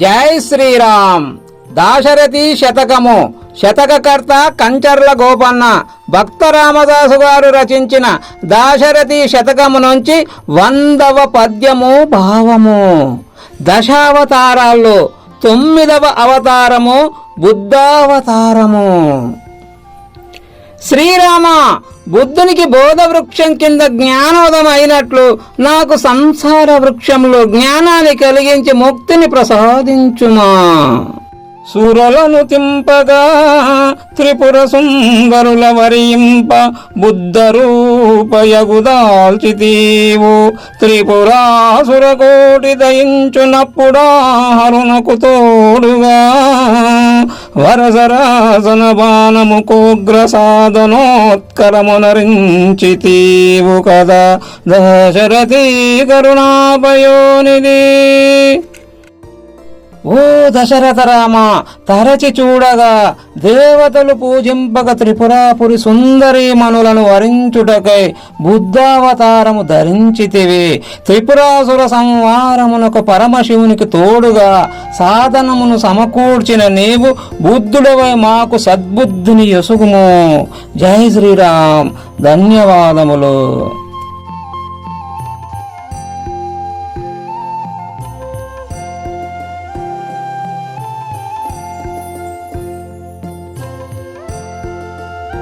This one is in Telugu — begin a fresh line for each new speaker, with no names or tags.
జై శ్రీరామ్. దాశరథి శతకము. శతకకర్త కంచర్ల గోపన్న. భక్త రామదాసు గారు రచించిన దాశరథి శతకము నుంచి 100వ పద్యము భావము. దశావతారాల్లో 9వ అవతారము బుద్ధావతారము. శ్రీరామ, బుద్ధునికి బోధ వృక్షం కింద జ్ఞానోదయం అయినట్లు నాకు సంసార వృక్షంలో జ్ఞానాన్ని కలిగించి ముక్తిని ప్రసాదించుమా. సురలను తింపగా త్రిపుర సుందరుల వరింప బుద్ధ రూపయగుదాల్చితీవు. త్రిపురాసుర కోటి దయించునప్పుడా హరునకు తోడుగా వరసరాసన బాణము కోగ్ర సాధనోత్కరమునరించితీవు కదా దశరథి కరుణాపయోనిధి. ఓ దశరథ రామ, తరచి చూడగా దేవతలు పూజింపక త్రిపురాపురి సుందరీమణులను వరించుటకై బుద్ధావతారము ధరించితివి. త్రిపురాసుర సంవారమునకు పరమశివునికి తోడుగా సాధనమును సమకూర్చిన నీవు బుద్ధుడవై మాకు సద్బుద్ధిని యొసుగుము. జై శ్రీరామ్. ధన్యవాదములు.